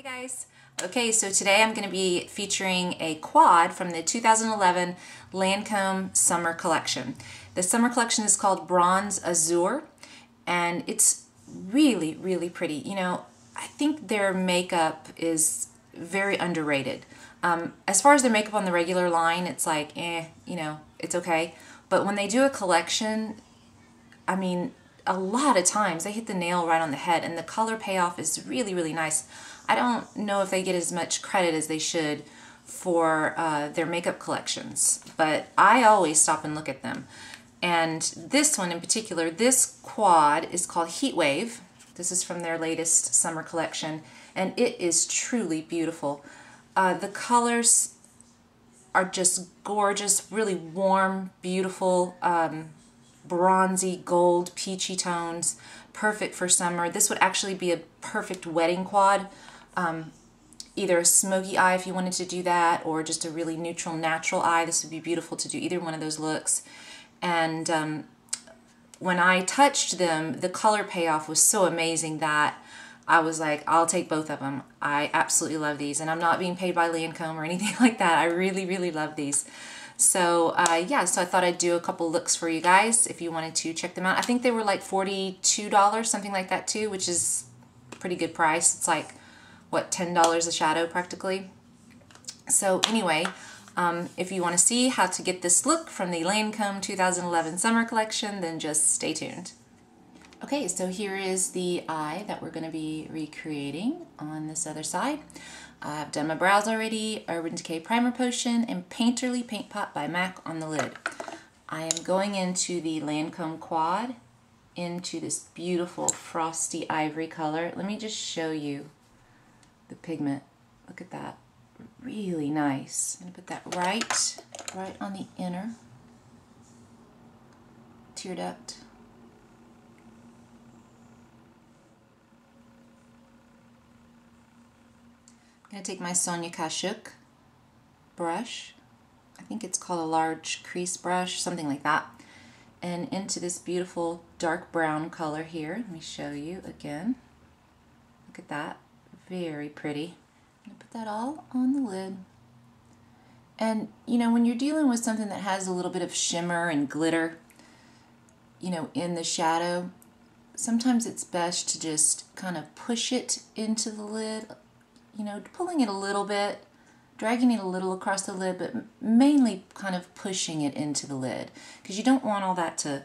Hey guys. Okay, so today I'm going to be featuring a quad from the 2011 Lancome summer collection. The summer collection is called Bronze Azure, and it's really, really pretty. You know, I think their makeup is very underrated. As far as their makeup on the regular line, it's like, you know, it's okay. But when they do a collection, I mean, a lot of times they hit the nail right on the head, and the color payoff is really, really nice. I don't know if they get as much credit as they should for their makeup collections, but I always stop and look at them. And this one in particular, this quad is called Heat Wave. This is from their latest summer collection, and it is truly beautiful. The colors are just gorgeous, really warm, beautiful, bronzy, gold, peachy tones, perfect for summer. This would actually be a perfect wedding quad. Either a smoky eye if you wanted to do that, or just a really neutral, natural eye. This would be beautiful to do either one of those looks. And when I touched them, the color payoff was so amazing that I was like, I'll take both of them. I absolutely love these, and I'm not being paid by Lancome or anything like that. I really, really love these. So yeah, so I thought I'd do a couple looks for you guys if you wanted to check them out. I think they were like $42, something like that too, which is a pretty good price. It's like, what, $10 a shadow practically. So anyway, if you want to see how to get this look from the Lancome 2011 summer collection, then just stay tuned. Okay, so here is the eye that we're going to be recreating on this other side. I've done my brows already, Urban Decay Primer Potion, and Painterly Paint Pot by MAC on the lid. I am going into the Lancome quad, into this beautiful frosty ivory color. Let me just show you the pigment. Look at that. Really nice. I'm going to put that right on the inner tear duct. I'm going to take my Sonia Kashuk brush. I think it's called a large crease brush, something like that. And into this beautiful dark brown color here. Let me show you again. Look at that. Very pretty. I'm going to put that all on the lid. And, you know, when you're dealing with something that has a little bit of shimmer and glitter, you know, in the shadow, sometimes it's best to just kind of push it into the lid, you know, pulling it a little bit, dragging it a little across the lid, but mainly kind of pushing it into the lid, because you don't want all that to,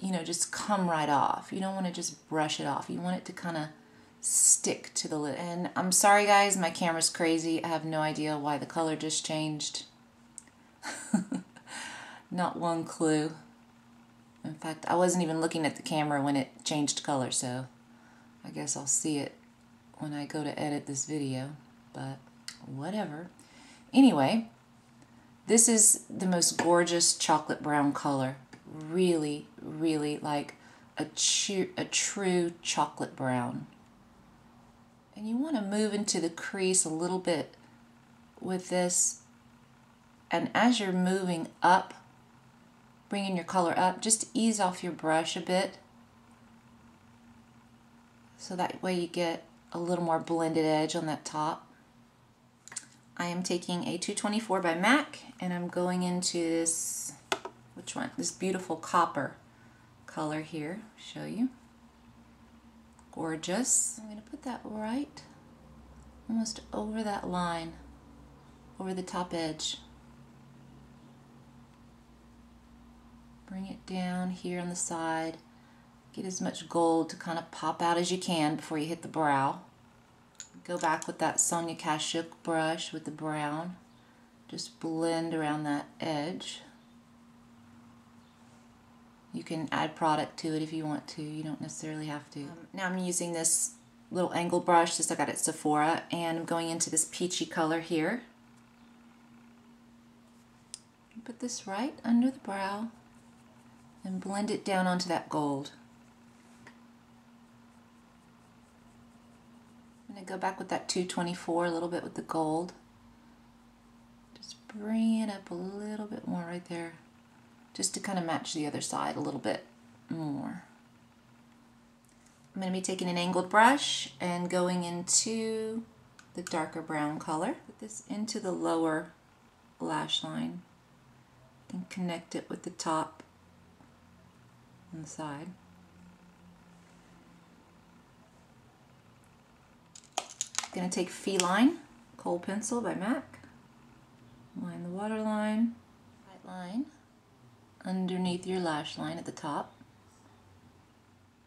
you know, just come right off. You don't want to just brush it off. You want it to kind of stick to the lid. And I'm sorry guys, my camera's crazy. I have no idea why the color just changed. Not one clue. In fact, I wasn't even looking at the camera when it changed color, so I guess I'll see it when I go to edit this video, but whatever. Anyway, this is the most gorgeous chocolate brown color. Really, really like a true chocolate brown. And you want to move into the crease a little bit with this, and as you're moving up, bringing your color up, just ease off your brush a bit, so that way you get a little more blended edge on that top. I am taking a 224 by MAC, and I'm going into this, which one? This beautiful copper color here. Show you. Gorgeous. I'm going to put that right almost over that line, over the top edge. Bring it down here on the side. Get as much gold to kind of pop out as you can before you hit the brow. Go back with that Sonia Kashuk brush with the brown. Just blend around that edge. You can add product to it if you want to. You don't necessarily have to. Now I'm using this little angle brush. This I got at Sephora, and I'm going into this peachy color here. Put this right under the brow and blend it down onto that gold. I'm going to go back with that 224 a little bit with the gold. Just bring it up a little bit more right there, just to kind of match the other side a little bit more. I'm going to be taking an angled brush and going into the darker brown color. Put this into the lower lash line and connect it with the top and the side. I'm going to take Feline Kohl Pencil by MAC, line the waterline, right line underneath your lash line at the top.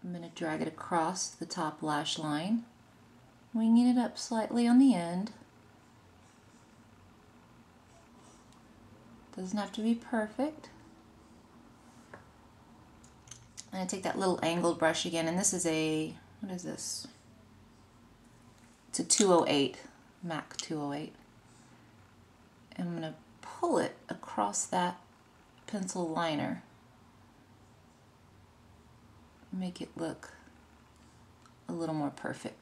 I'm going to drag it across the top lash line, winging it up slightly on the end. Doesn't have to be perfect. I'm going to take that little angled brush again, and this is a, what is this? It's a 208, MAC 208. And I'm going to pull it across that pencil liner. Make it look a little more perfect.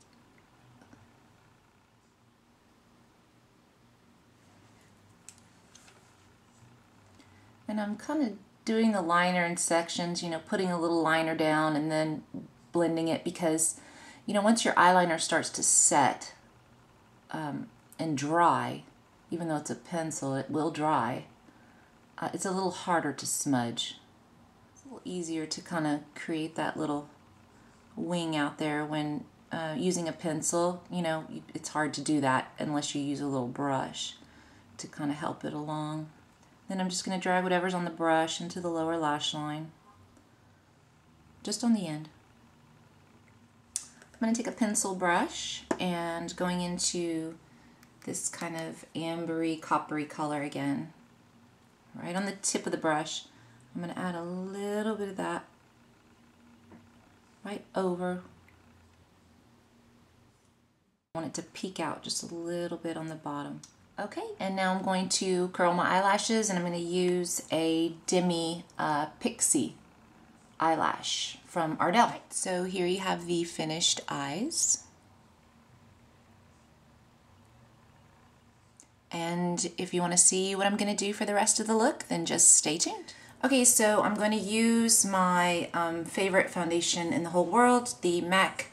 And I'm kind of doing the liner in sections, you know, putting a little liner down and then blending it because, you know, once your eyeliner starts to set and dry, even though it's a pencil, it will dry, it's a little harder to smudge. Easier to kind of create that little wing out there when using a pencil. You know, it's hard to do that unless you use a little brush to kind of help it along. Then I'm just going to drag whatever's on the brush into the lower lash line, just on the end. I'm going to take a pencil brush and going into this kind of ambery, coppery color again, right on the tip of the brush. I'm going to add a little bit of that right over. I want it to peek out just a little bit on the bottom. Okay, and now I'm going to curl my eyelashes, and I'm going to use a Demi Pixie eyelash from Ardell. So here you have the finished eyes. And if you want to see what I'm going to do for the rest of the look, then just stay tuned. Okay, so I'm going to use my favorite foundation in the whole world, the MAC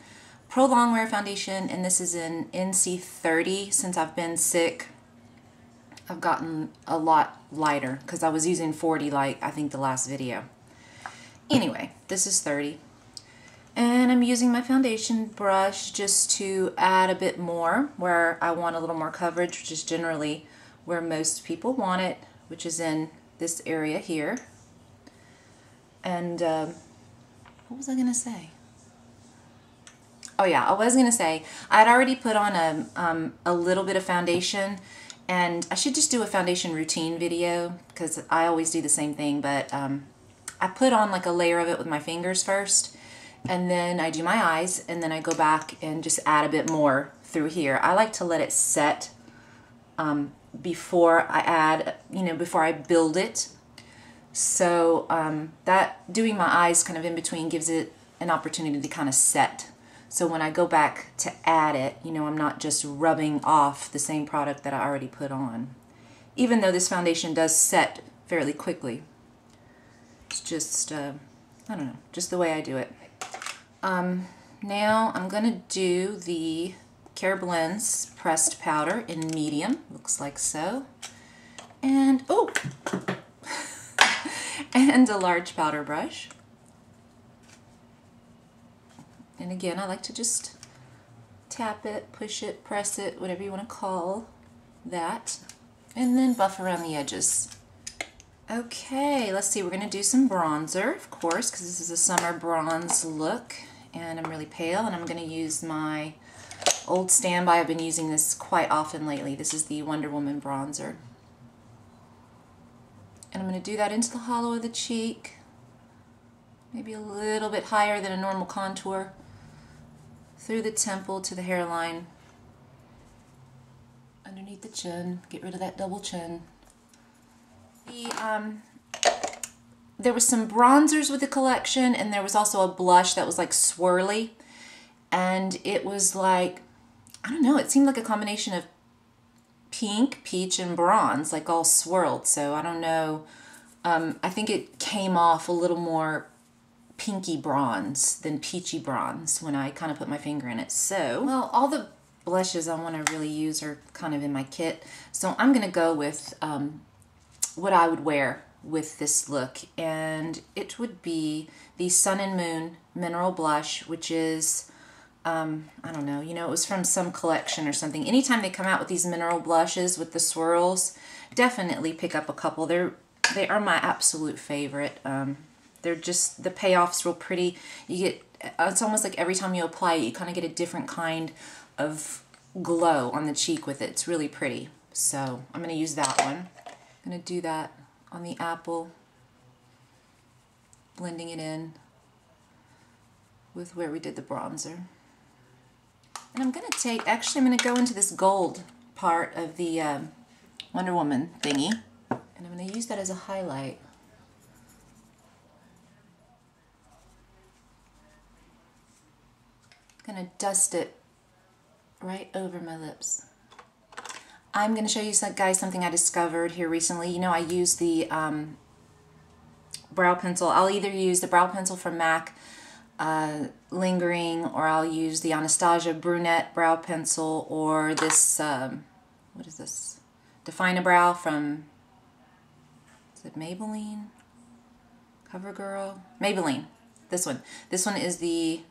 Pro Longwear Foundation, and this is in NC30. Since I've been sick, I've gotten a lot lighter because I was using 40 like I think the last video. Anyway, this is 30. And I'm using my foundation brush just to add a bit more where I want a little more coverage, which is generally where most people want it, which is in this area here. And what was I going to say? Oh yeah, I was going to say I'd already put on a little bit of foundation, and I should just do a foundation routine video because I always do the same thing, but I put on like a layer of it with my fingers first, and then I do my eyes, and then I go back and just add a bit more through here. I like to let it set before I add, you know, before I build it. So that doing my eyes kind of in between gives it an opportunity to kind of set. So when I go back to add it, you know, I'm not just rubbing off the same product that I already put on. Even though this foundation does set fairly quickly. It's just, I don't know, just the way I do it. Now I'm going to do the Care Blends pressed powder in medium. Looks like so. And, oh! And a large powder brush. And again, I like to just tap it, push it, press it, whatever you want to call that. And then buff around the edges. Okay, let's see, we're going to do some bronzer, of course, because this is a summer bronze look. And I'm really pale, and I'm going to use my old standby. I've been using this quite often lately. This is the Wonder Woman bronzer. And I'm going to do that into the hollow of the cheek, maybe a little bit higher than a normal contour, through the temple to the hairline, underneath the chin, get rid of that double chin. There was some bronzers with the collection, and there was also a blush that was like swirly, and it was like, I don't know, it seemed like a combination of pink, peach, and bronze, like all swirled. So I don't know, I think it came off a little more pinky bronze than peachy bronze when I kind of put my finger in it. So, well, all the blushes I want to really use are kind of in my kit. So I'm going to go with what I would wear with this look, and it would be the Sun and Moon Mineral Blush, which is I don't know, you know, it was from some collection or something. Anytime they come out with these mineral blushes with the swirls, definitely pick up a couple. They are my absolute favorite. They're just, the payoff's real pretty. You get, it's almost like every time you apply it, you kind of get a different kind of glow on the cheek with it. It's really pretty. So I'm going to use that one. I'm going to do that on the apple, blending it in with where we did the bronzer. And I'm going to take, actually I'm going to go into this gold part of the Wonder Woman thingy, and I'm going to use that as a highlight. I'm going to dust it right over my lips. I'm going to show you guys something I discovered here recently. You know, I use the brow pencil. I'll either use the brow pencil from MAC Lingering, or I'll use the Anastasia Brunette brow pencil, or this, what is this? Define-A-Brow from, is it Maybelline? CoverGirl? Maybelline. This one. This one is the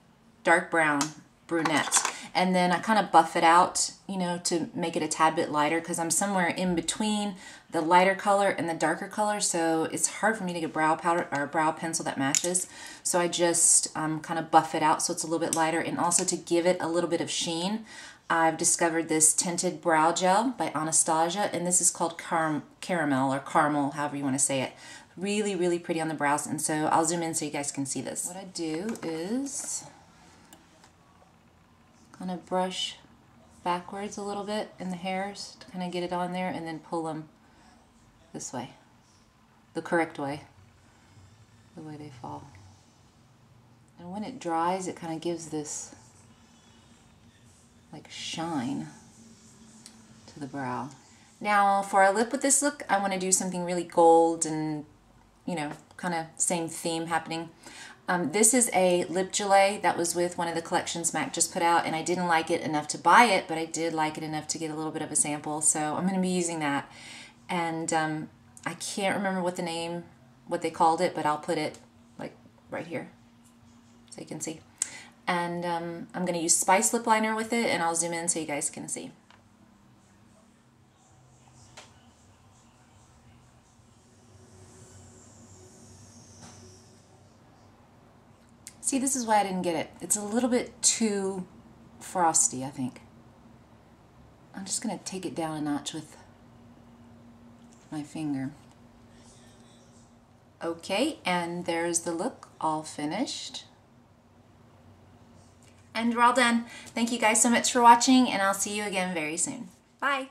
dark brown brunette. And then I kind of buff it out, you know, to make it a tad bit lighter, because I'm somewhere in between the lighter color and the darker color, so it's hard for me to get brow powder or brow pencil that matches. So I just kind of buff it out so it's a little bit lighter, and also to give it a little bit of sheen, I've discovered this tinted brow gel by Anastasia, and this is called Caramel, or Caramel, however you want to say it. Really, really pretty on the brows, and so I'll zoom in so you guys can see this. What I do is kind of brush backwards a little bit in the hairs to kind of get it on there, and then pull them this way, the correct way, the way they fall. And when it dries, it kind of gives this like shine to the brow. Now for our lip with this look, I want to do something really gold and, you know, kind of same theme happening. This is a lip gelée that was with one of the collections MAC just put out, and I didn't like it enough to buy it, but I did like it enough to get a little bit of a sample, so I'm going to be using that. And I can't remember what they called it, but I'll put it like right here so you can see. And I'm going to use Spice lip liner with it, and I'll zoom in so you guys can see. See, this is why I didn't get it. It's a little bit too frosty, I think. I'm just going to take it down a notch with my finger. Okay, and there's the look all finished. And we're all done. Thank you guys so much for watching, and I'll see you again very soon. Bye!